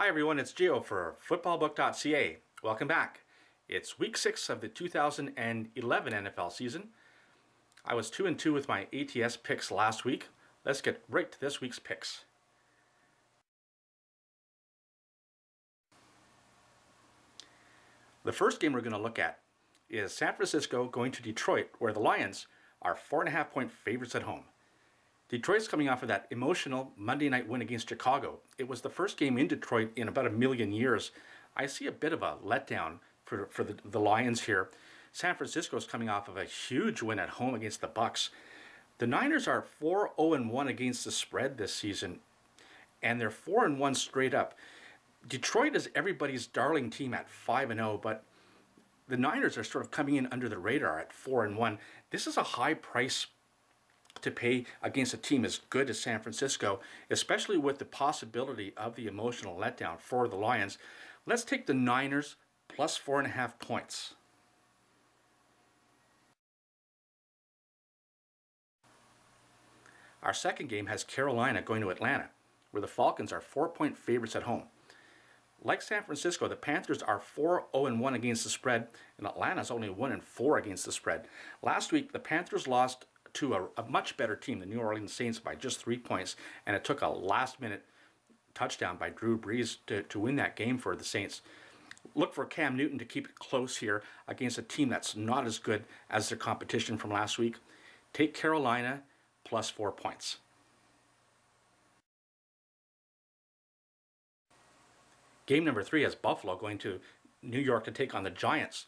Hi everyone, it's Gio for footballbook.ca. Welcome back. It's week 6 of the 2011 NFL season. I was 2-2 with my ATS picks last week. Let's get right to this week's picks. The first game we're going to look at is San Francisco going to Detroit, where the Lions are 4.5-point favorites at home. Detroit's coming off of that emotional Monday night win against Chicago. It was the first game in Detroit in about a million years. I see a bit of a letdown for the Lions here. San Francisco's coming off of a huge win at home against the Bucs. The Niners are 4-0-1 against the spread this season, and they're 4-1 straight up. Detroit is everybody's darling team at 5-0, but the Niners are sort of coming in under the radar at 4-1. This is a high price to pay against a team as good as San Francisco, especially with the possibility of the emotional letdown for the Lions. Let's take the Niners plus 4.5 points. Our second game has Carolina going to Atlanta, where the Falcons are 4-point favorites at home. Like San Francisco, the Panthers are 4-0-1 against the spread, and Atlanta's only 1-4 against the spread. Last week, the Panthers lost to a much better team, the New Orleans Saints, by just 3 points, and it took a last-minute touchdown by Drew Brees to win that game for the Saints. Look for Cam Newton to keep it close here against a team that's not as good as their competition from last week. Take Carolina plus 4 points. Game number 3 has Buffalo going to New York to take on the Giants.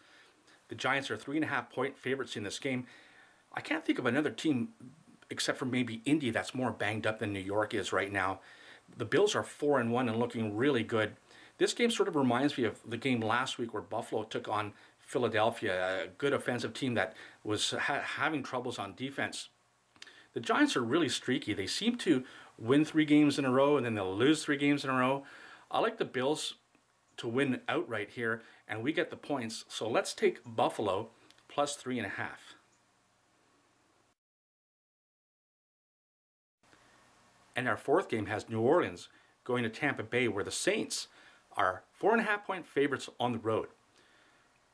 The Giants are 3.5-point favorites in this game. I can't think of another team, except for maybe Indy, that's more banged up than New York is right now. The Bills are 4-1 and looking really good. This game sort of reminds me of the game last week where Buffalo took on Philadelphia, a good offensive team that was having troubles on defense. The Giants are really streaky. They seem to win 3 games in a row and then they'll lose 3 games in a row. I like the Bills to win outright here, and we get the points. So let's take Buffalo plus 3.5. And our fourth game has New Orleans going to Tampa Bay, where the Saints are 4.5-point favorites on the road.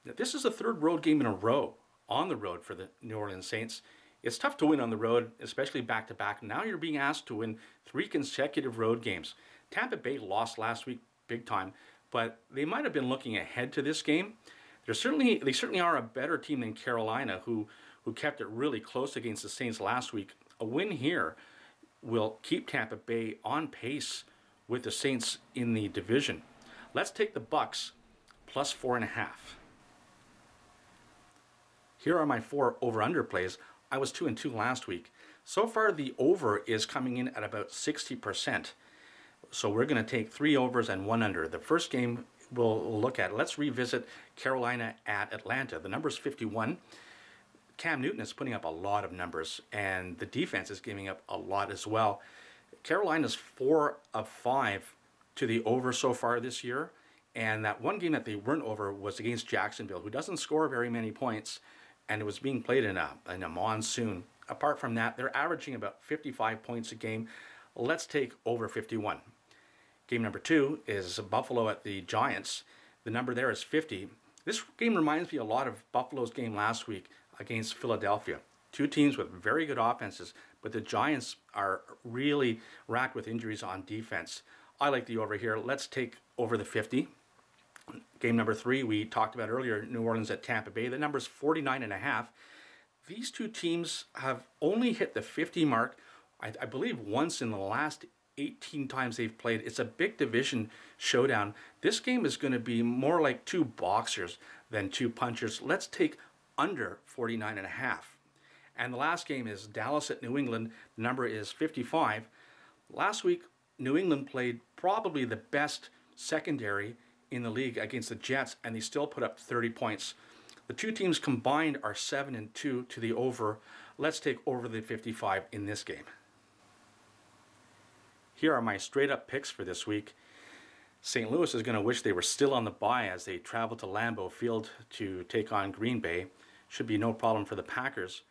Now, this is the 3rd road game in a row on the road for the New Orleans Saints. It's tough to win on the road, especially back-to-back. Now you're being asked to win 3 consecutive road games. Tampa Bay lost last week big time, but they might have been looking ahead to this game. They certainly are a better team than Carolina, who kept it really close against the Saints last week. A win here will keep Tampa Bay on pace with the Saints in the division. Let's take the Bucs plus 4.5. Here are my 4 over-under plays. I was 2-2 last week. So far, the over is coming in at about 60%. So we're going to take 3 overs and 1 under. The first game we'll look at, let's revisit Carolina at Atlanta. The number is 51. Cam Newton is putting up a lot of numbers, and the defense is giving up a lot as well. Carolina's 4 of 5 to the over so far this year, and that one game that they weren't over was against Jacksonville, who doesn't score very many points, and it was being played in a monsoon. Apart from that, they're averaging about 55 points a game. Let's take over 51. Game number 2 is Buffalo at the Giants. The number there is 50. This game reminds me a lot of Buffalo's game last week against Philadelphia. 2 teams with very good offenses, but the Giants are really racked with injuries on defense. I like the over here. Let's take over the 50. Game number 3, we talked about earlier, New Orleans at Tampa Bay. The number is 49.5. These 2 teams have only hit the 50 mark, I believe, once in the last 18 times they've played. It's a big division showdown. This game is going to be more like 2 boxers than 2 punchers. Let's take under 49.5. And the last game is Dallas at New England. The number is 55. Last week, New England played probably the best secondary in the league against the Jets, and they still put up 30 points. The 2 teams combined are 7-2 to the over. Let's take over the 55 in this game. Here are my straight-up picks for this week. St. Louis is going to wish they were still on the bye as they travel to Lambeau Field to take on Green Bay. Should be no problem for the Packers.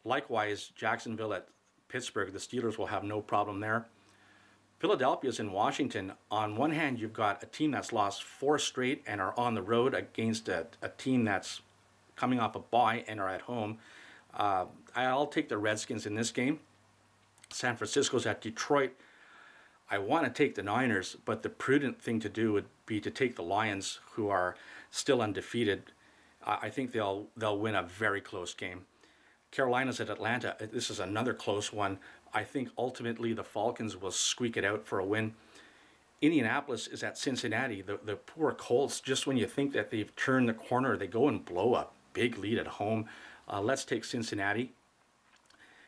Likewise, Jacksonville at Pittsburgh, the Steelers will have no problem there. Philadelphia's in Washington. On one hand, you've got a team that's lost 4 straight and are on the road against a team that's coming off a bye and are at home. I'll take the Redskins in this game. San Francisco's at Detroit. I want to take the Niners, but the prudent thing to do would be to take the Lions, who are still undefeated. I think they'll win a very close game. Carolina's at Atlanta. This is another close one. I think ultimately the Falcons will squeak it out for a win. Indianapolis is at Cincinnati. The poor Colts, just when you think that they've turned the corner, they go and blow a big lead at home. Let's take Cincinnati.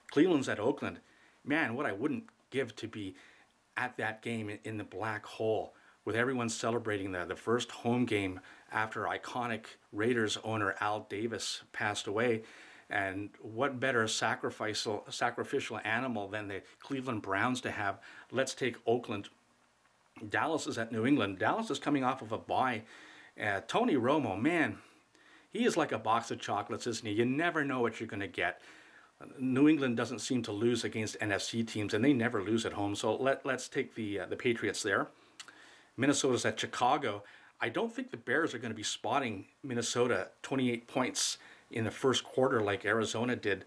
Cleveland's at Oakland. Man, what I wouldn't give to be at that game in the black hole with everyone celebrating the first home game after iconic Raiders owner Al Davis passed away. And what better sacrificial animal than the Cleveland Browns to have? Let's take Oakland. Dallas is at New England. Dallas is coming off of a bye. Tony Romo, man, he is like a box of chocolates, isn't he? You never know what you're going to get. New England doesn't seem to lose against NFC teams, and they never lose at home. So let's take the Patriots there. Minnesota's at Chicago. I don't think the Bears are going to be spotting Minnesota 28 points in the first quarter like Arizona did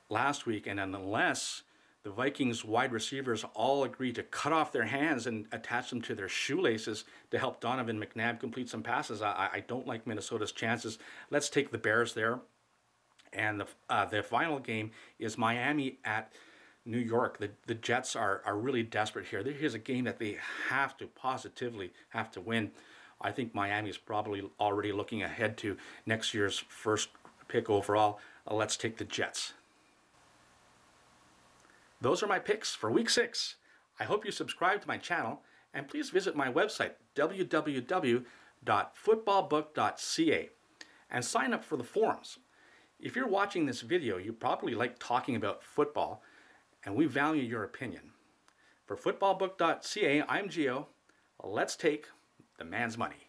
last week, and unless the Vikings wide receivers all agree to cut off their hands and attach them to their shoelaces to help Donovan McNabb complete some passes, I don't like Minnesota's chances. Let's take the Bears there. And the final game is Miami at New York. The Jets are really desperate here. Here's a game that they positively have to win. I think Miami's probably already looking ahead to next year's first pick overall. Let's take the Jets. Those are my picks for Week 6. I hope you subscribe to my channel, and please visit my website, www.footballbook.ca, and sign up for the forums. If you're watching this video, you probably like talking about football, and we value your opinion. For footballbook.ca, I'm Gio. Let's take the man's money.